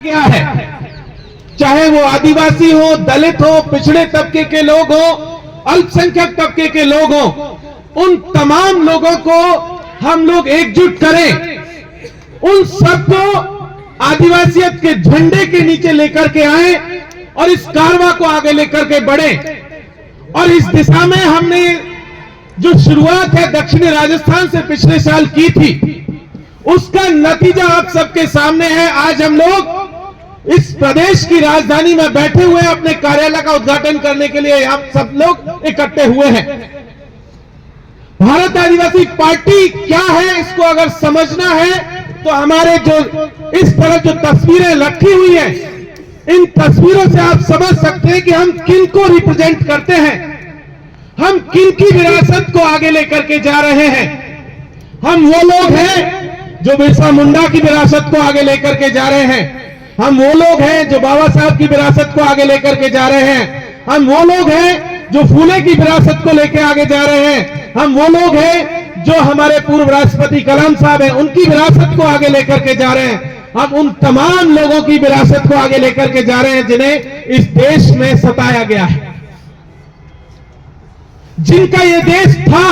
क्या है, चाहे वो आदिवासी हो, दलित हो, पिछड़े तबके के लोग हो, अल्पसंख्यक तबके के लोग हो, उन तमाम लोगों को हम लोग एकजुट करें, उन सबको आदिवासियत के झंडे के नीचे लेकर के आए और इस कारवां को आगे लेकर के बढ़े। और इस दिशा में हमने जो शुरुआत है दक्षिणी राजस्थान से पिछले साल की थी, उसका नतीजा आप सबके सामने है। आज हम लोग इस प्रदेश की राजधानी में बैठे हुए अपने कार्यालय का उद्घाटन करने के लिए आप सब लोग इकट्ठे हुए हैं। भारत आदिवासी पार्टी क्या है, इसको अगर समझना है तो हमारे जो इस तरफ जो तस्वीरें रखी हुई हैं, इन तस्वीरों से आप समझ सकते हैं कि हम किन को रिप्रेजेंट करते हैं, हम किन की विरासत को आगे लेकर के जा रहे हैं। हम वो लोग हैं जो बिरसा मुंडा की विरासत को आगे लेकर के जा रहे हैं, हम वो लोग हैं जो बाबा साहब की विरासत को आगे लेकर के जा रहे हैं, हम वो लोग हैं जो फूले की विरासत को लेकर आगे जा रहे हैं, हम वो लोग हैं जो हमारे पूर्व राष्ट्रपति कलाम साहब हैं उनकी विरासत को आगे लेकर के जा रहे हैं। हम उन तमाम लोगों की विरासत को आगे लेकर के जा रहे हैं जिन्हें इस देश में सताया गया है, जिनका ये देश था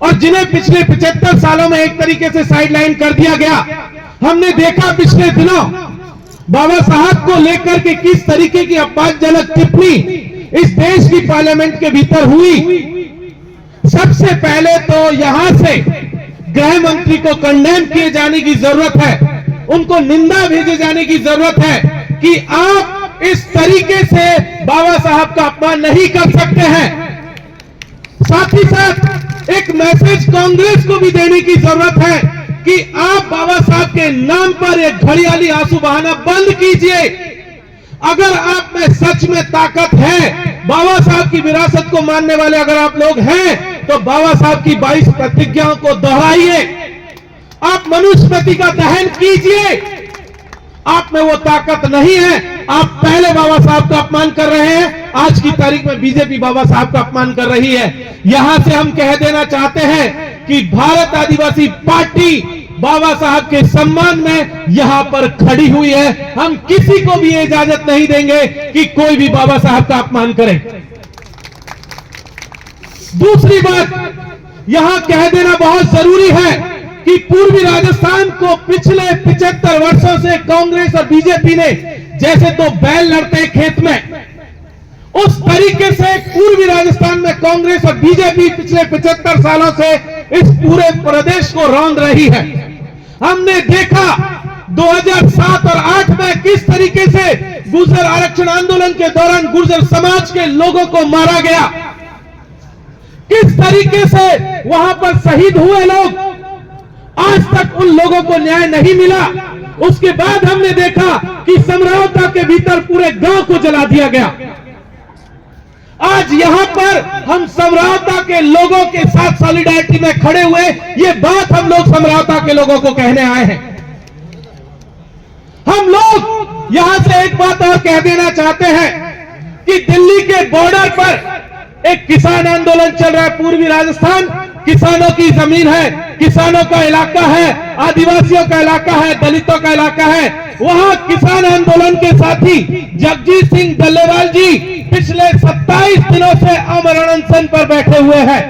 और जिन्हें पिछले 75 सालों में एक तरीके से साइडलाइन कर दिया गया। हमने देखा पिछले दिनों बाबा साहब को लेकर के किस तरीके की अपमानजनक टिप्पणी इस देश की पार्लियामेंट के भीतर हुई। सबसे पहले तो यहां से गृह मंत्री को कंडेम किए जाने की जरूरत है, उनको निंदा भेजे जाने की जरूरत है कि आप इस तरीके से बाबा साहब का अपमान नहीं कर सकते हैं। साथ ही साथ एक मैसेज कांग्रेस को भी देने की जरूरत है कि आप बाबा साहब के नाम पर एक घड़ियाली आंसू बहाना बंद कीजिए। अगर आप में सच में ताकत है, बाबा साहब की विरासत को मानने वाले अगर आप लोग हैं, तो बाबा साहब की 22 प्रतिज्ञाओं को दोहराइए, आप मनुस्मृति का दहन कीजिए। आप में वो ताकत नहीं है, आप पहले बाबा साहब का अपमान कर रहे हैं, आज की तारीख में बीजेपी बाबा साहब का अपमान कर रही है। यहां से हम कह देना चाहते हैं कि भारत आदिवासी पार्टी बाबा साहब के सम्मान में यहां पर खड़ी हुई है। हम किसी को भी इजाजत नहीं देंगे कि कोई भी बाबा साहब का अपमान करे। दूसरी बात यहां कह देना बहुत जरूरी है कि पूर्वी राजस्थान को पिछले 75 वर्षों से कांग्रेस और बीजेपी ने जैसे तो बैल लड़ते हैं खेत में, उस तरीके से पूर्वी राजस्थान में कांग्रेस और बीजेपी पिछले 75 सालों से इस पूरे प्रदेश को रौंद रही है। हमने देखा 2007 और 2008 में किस तरीके से गुर्जर आरक्षण आंदोलन के दौरान गुर्जर समाज के लोगों को मारा गया, किस तरीके से वहां पर शहीद हुए लोग, आज तक उन लोगों को न्याय नहीं मिला। उसके बाद हमने देखा कि समरावता के भीतर पूरे गांव को जला दिया गया। आज यहां पर हम समरावता के लोगों के साथ सॉलिडारिटी में खड़े हुए, ये बात हम लोग समरावता के लोगों को कहने आए हैं। हम लोग यहां से एक बात और कह देना चाहते हैं कि दिल्ली के बॉर्डर पर एक किसान आंदोलन चल रहा है। पूर्वी राजस्थान किसानों की जमीन है, किसानों का इलाका है, आदिवासियों का इलाका है, दलितों का इलाका है। वहां किसान आंदोलन के साथी जगजीत सिंह डल्लेवाल जी पिछले 27 दिनों से अमर अनशन पर बैठे हुए हैं।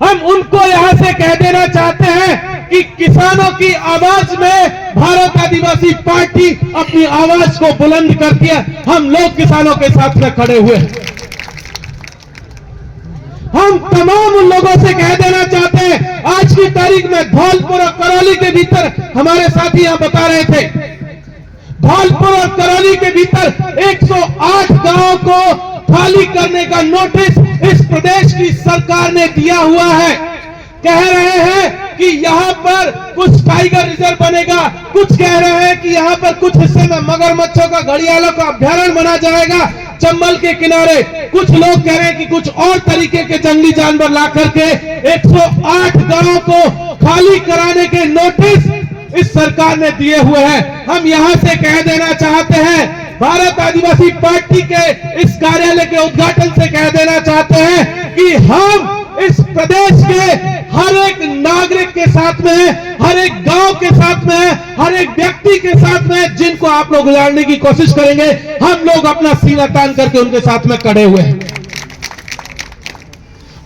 हम उनको यहां से कह देना चाहते हैं कि किसानों की आवाज में भारत आदिवासी पार्टी अपनी आवाज को बुलंद करती है। हम लोग किसानों के साथ में खड़े हुए हैं। हम तमाम उन लोगों से कह देना चाहते हैं, आज की तारीख में धौलपुर और करौली के भीतर हमारे साथी यहां बता रहे थे, धौलपुर और करौली के भीतर 108 गांवों को खाली करने का नोटिस इस प्रदेश की सरकार ने दिया हुआ है। कह रहे हैं कि यहां पर कुछ टाइगर रिजर्व बनेगा, कुछ कह रहे हैं कि यहां पर कुछ हिस्से में मगरमच्छों का, घड़ियालों का अभ्यारण्य बना जाएगा चंबल के किनारे। कुछ लोग कह रहे हैं कि कुछ और तरीके के जंगली जानवर ला करके 108 गांवों को खाली कराने के नोटिस इस सरकार ने दिए हुए हैं। हम यहां से कह देना चाहते हैं, भारत आदिवासी पार्टी के इस कार्यालय के उद्घाटन से कह देना चाहते हैं कि हम इस प्रदेश के हर एक नागरिक के साथ में है, हर एक गांव के साथ में है, हर एक व्यक्ति के साथ में है, जिनको आप लोग उजाड़ने की कोशिश करेंगे। हम लोग अपना सीना तान करके उनके साथ में खड़े हुए हैं।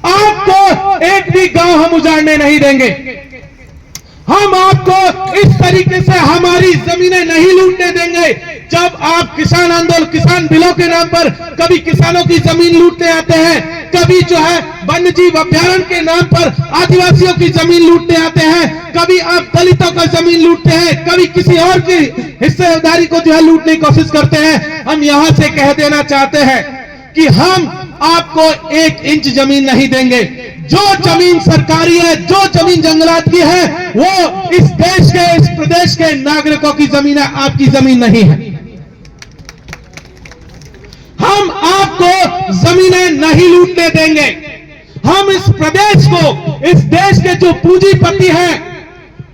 आपको एक भी गांव हम उजाड़ने नहीं देंगे। हम आपको इस तरीके से हमारी जमीनें नहीं लूटने देंगे। जब आप किसान आंदोलन, किसान बिलों के नाम पर कभी किसानों की जमीन लूटने आते हैं, कभी जो है वन्य जीव अभ्यारण्य के नाम पर आदिवासियों की जमीन लूटने आते हैं, कभी आप दलितों का जमीन लूटते हैं, कभी किसी और की हिस्सेदारी को जो है लूटने की कोशिश करते हैं। हम यहां से कह देना चाहते हैं कि हम आपको 1 इंच जमीन नहीं देंगे। जो जमीन सरकारी है, जो जमीन जंगलात की है, वो इस देश के, इस प्रदेश के नागरिकों की जमीन है, आपकी जमीन नहीं है। हम आपको जमीनें नहीं लूटने देंगे। हम इस प्रदेश को, इस देश के जो पूंजीपति हैं,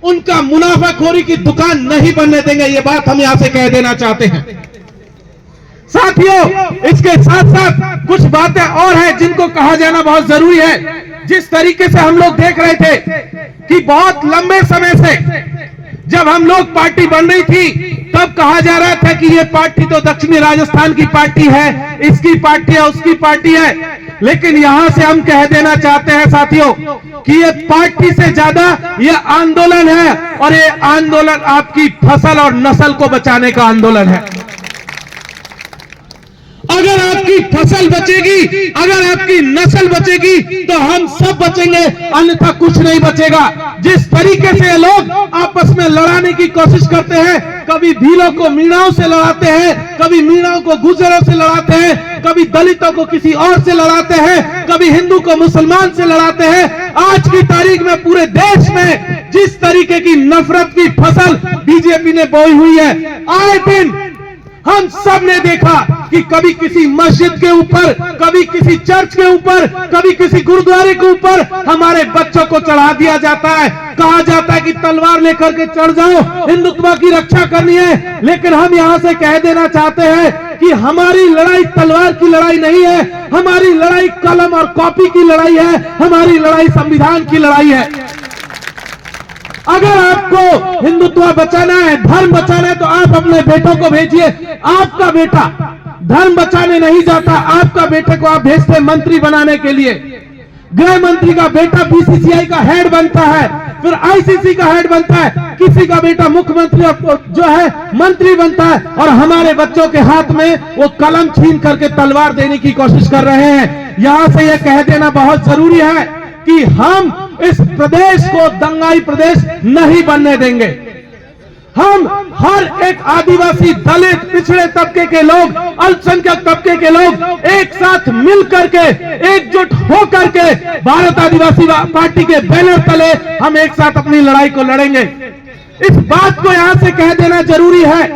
उनका मुनाफाखोरी की दुकान नहीं बनने देंगे। ये बात हम यहां से कह देना चाहते हैं। साथियों, इसके साथ साथ कुछ बातें और हैं जिनको कहा जाना बहुत जरूरी है। जिस तरीके से हम लोग देख रहे थे कि बहुत लंबे समय से जब हम लोग पार्टी बन रही थी, तब कहा जा रहा था कि ये पार्टी तो दक्षिणी राजस्थान की पार्टी है, इसकी पार्टी है, उसकी पार्टी है। लेकिन यहां से हम कह देना चाहते हैं साथियों कि ये पार्टी से ज्यादा ये आंदोलन है, और ये आंदोलन आपकी फसल और नस्ल को बचाने का आंदोलन है। अगर आपकी फसल बचेगी, अगर आपकी नस्ल बचेगी, तो हम सब बचेंगे, अन्यथा कुछ नहीं बचेगा। जिस तरीके से ये लोग आपस में लड़ाने की कोशिश करते हैं, कभी भीलों को मीणाओं से लड़ाते हैं, कभी मीणाओं को गुर्जरों से लड़ाते हैं, कभी दलितों को किसी और से लड़ाते हैं, कभी हिंदू को मुसलमान से लड़ाते हैं। आज की तारीख में पूरे देश में जिस तरीके की नफरत की फसल बीजेपी ने बोई हुई है, आए दिन हम सब ने देखा कि कभी किसी मस्जिद के ऊपर, कभी किसी चर्च के ऊपर, कभी किसी गुरुद्वारे के ऊपर हमारे बच्चों को चढ़ा दिया जाता है। कहा जाता है कि तलवार लेकर के चढ़ जाओ, हिंदुत्व की रक्षा करनी है। लेकिन हम यहां से कह देना चाहते हैं कि हमारी लड़ाई तलवार की लड़ाई नहीं है, हमारी लड़ाई कलम और कॉपी की लड़ाई है, हमारी लड़ाई संविधान की लड़ाई है। अगर आपको हिंदुत्व बचाना है, धर्म बचाना है, तो आप अपने बेटों को भेजिए। आपका बेटा धर्म बचाने नहीं जाता, आपका बेटे को आप भेजते मंत्री बनाने के लिए। गृह मंत्री का बेटा बीसीसीआई का हेड बनता है, फिर आईसीसी का हेड बनता है, किसी का बेटा मुख्यमंत्री जो है मंत्री बनता है, और हमारे बच्चों के हाथ में वो कलम छीन करके तलवार देने की कोशिश कर रहे हैं। यहां से यह कह देना बहुत जरूरी है कि हम इस प्रदेश को दंगाई प्रदेश नहीं बनने देंगे। हम हर एक आदिवासी, दलित, पिछड़े तबके के लोग, अल्पसंख्यक तबके के लोग एक साथ मिल करके, एकजुट होकर के भारत आदिवासी पार्टी के बैनर तले हम एक साथ अपनी लड़ाई को लड़ेंगे। इस बात को यहां से कह देना जरूरी है।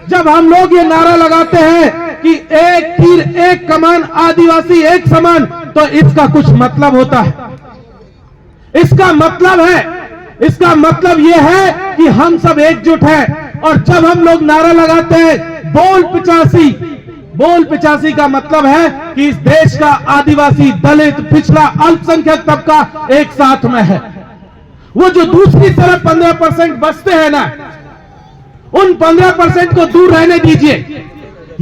जब हम लोग ये नारा लगाते हैं कि एक तीर एक कमान, आदिवासी एक समान, तो इसका कुछ मतलब होता है। इसका मतलब यह है कि हम सब एकजुट हैं। और जब हम लोग नारा लगाते हैं बोल 85 का मतलब है कि इस देश का आदिवासी, दलित, पिछड़ा, अल्पसंख्यक तबका एक साथ में है। वो जो दूसरी तरफ 15% बचते हैं ना, उन 15% को दूर रहने दीजिए।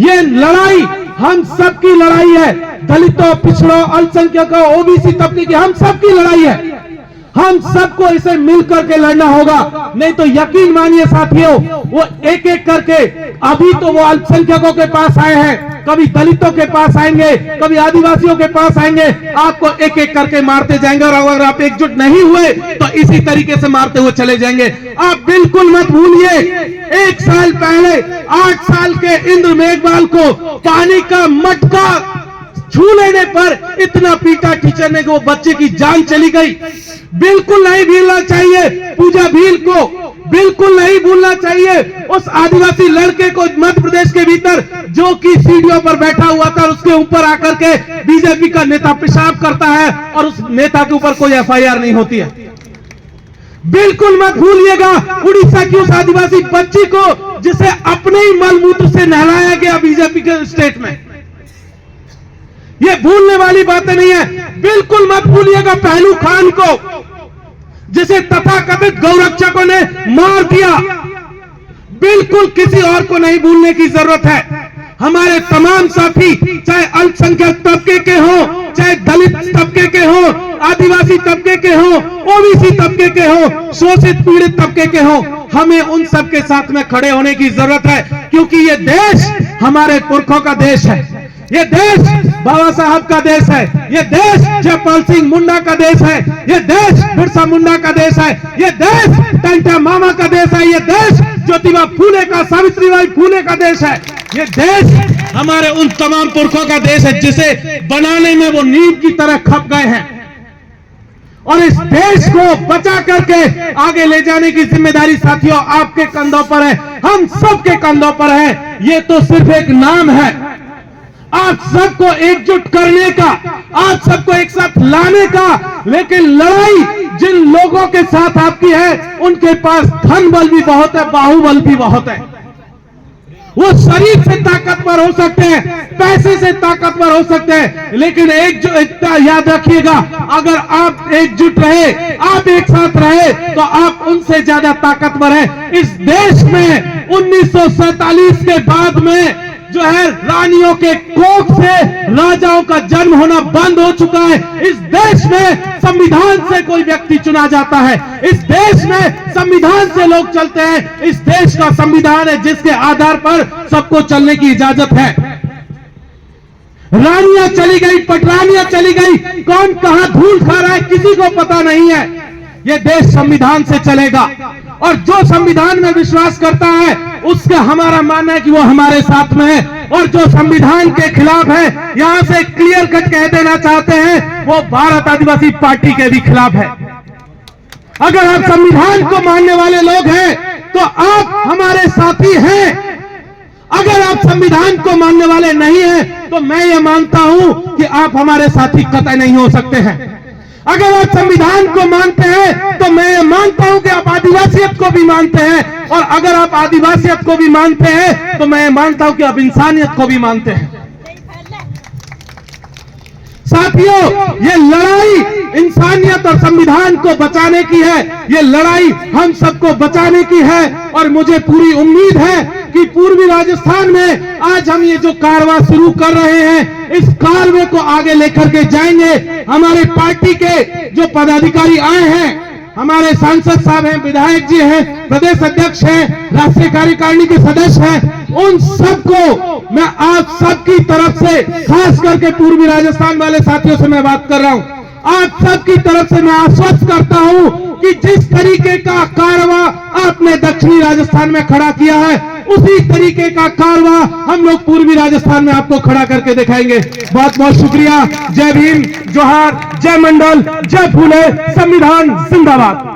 ये लड़ाई हम सबकी लड़ाई है, दलितों, पिछड़ों, अल्पसंख्यकों, ओबीसी तबके की हम सबकी लड़ाई है। हम सबको इसे मिलकर के लड़ना होगा, नहीं तो यकीन मानिए साथियों, वो एक एक करके, अभी तो वो अल्पसंख्यकों के पास आए हैं, कभी दलितों के पास आएंगे, कभी आदिवासियों के पास आएंगे, आपको एक एक करके मारते जाएंगे। और अगर आप एकजुट नहीं हुए तो इसी तरीके से मारते हुए चले जाएंगे। आप बिल्कुल मत भूलिए, 1 साल पहले 8 साल के इंद्र मेघवाल को पानी का मटका छू लेने पर इतना पीटा टीचर ने कि वो बच्चे की जान चली गई। बिल्कुल नहीं भूलना चाहिए पूजा भील को, बिल्कुल नहीं भूलना चाहिए उस आदिवासी लड़के को मध्य प्रदेश के भीतर जो कि सीढ़ियों पर बैठा हुआ था, उसके ऊपर आकर के बीजेपी का नेता पेशाब करता है और उस नेता के ऊपर कोई एफआईआर नहीं होती है। बिल्कुल मत भूलिएगा उड़ीसा की उस आदिवासी बच्ची को जिसे अपने ही मलमूत्र से नहलाया गया बीजेपी के स्टेट में। ये भूलने वाली बातें नहीं है। बिल्कुल मत भूलिएगा पहलू खान को, जिसे तथाकथित गौरक्षकों ने मार दिया। बिल्कुल किसी और को नहीं भूलने की जरूरत है। हमारे तमाम साथी, चाहे अल्पसंख्यक तबके के हो, चाहे दलित तबके के हो, आदिवासी तबके के हो, ओबीसी तबके के हो, शोषित पीड़ित तबके के हो, हमें उन सबके साथ में खड़े होने की जरूरत है, क्योंकि ये देश हमारे पुरखों का देश है। ये देश बाबा साहब का देश है। ये देश जयपाल सिंह मुंडा का देश है। ये देश बिरसा मुंडा का देश है। ये देश टंटा मामा का देश है। ये देश ज्योतिबा फूले का, सावित्रीबाई फूले का देश है। ये देश हमारे उन तमाम पुरखों का देश है जिसे बनाने में वो नींव की तरह खप गए हैं, और इस देश को बचा करके आगे ले जाने की जिम्मेदारी साथियों आपके कंधों पर है, हम सबके कंधों पर है। ये तो सिर्फ एक नाम है। आप सबको एकजुट करने का, आप सबको एक साथ लाने का, लेकिन लड़ाई जिन लोगों के साथ आपकी है उनके पास धन बल भी बहुत है, बाहुबल भी बहुत है। वो शरीर से ताकतवर हो सकते हैं, पैसे से ताकतवर हो सकते हैं, लेकिन एकता याद रखिएगा, अगर आप एकजुट रहे, आप एक साथ रहे, तो आप उनसे ज्यादा ताकतवर हैं। इस देश में 1947 के बाद में जो है रानियों के कोख से राजाओं का जन्म होना बंद हो चुका है। इस देश में संविधान से कोई व्यक्ति चुना जाता है। इस देश में संविधान से लोग चलते हैं। इस देश का संविधान है जिसके आधार पर सबको चलने की इजाजत है। रानियां चली गई, पटरानियां चली गई, कौन कहां धूल खा रहा है किसी को पता नहीं है। यह देश संविधान से चलेगा, और जो संविधान में विश्वास करता है उसका हमारा मानना है कि वो हमारे साथ में है, और जो संविधान के खिलाफ है, यहां से क्लियर कट कह देना चाहते हैं, वो भारत आदिवासी पार्टी के भी खिलाफ है। अगर आप संविधान को मानने वाले लोग हैं तो आप हमारे साथी हैं। अगर आप संविधान को मानने वाले नहीं हैं तो मैं ये मानता हूं कि आप हमारे साथी कतई नहीं हो सकते हैं। अगर आप संविधान को मानते हैं तो मैं ये मानता हूं कि आप आदिवासियत को भी मानते हैं, और अगर आप आदिवासियत को भी मानते हैं तो मैं मानता हूं कि आप इंसानियत को भी मानते हैं। साथियों, ये लड़ाई इंसानियत और संविधान को बचाने की है। ये लड़ाई हम सबको बचाने की है, और मुझे पूरी उम्मीद है कि पूर्वी राजस्थान में आज हम ये जो कारवां शुरू कर रहे हैं, इस कारवे को आगे लेकर के जाएंगे। हमारे पार्टी के जो पदाधिकारी आए हैं, हमारे सांसद साहब हैं, विधायक जी हैं, प्रदेश अध्यक्ष हैं, राष्ट्रीय कार्यकारिणी के सदस्य हैं, उन सबको मैं आप सबकी तरफ से, खास करके पूर्वी राजस्थान वाले साथियों से मैं बात कर रहा हूं, आप सबकी तरफ से मैं आश्वस्त करता हूं कि जिस तरीके का कारवां आपने दक्षिणी राजस्थान में खड़ा किया है, उसी तरीके का कारवां हम लोग पूर्वी राजस्थान में आपको खड़ा करके दिखाएंगे। बहुत बहुत शुक्रिया। जय भीम, जोहार, जय मंडल, जय फूले, संविधान जिंदाबाद।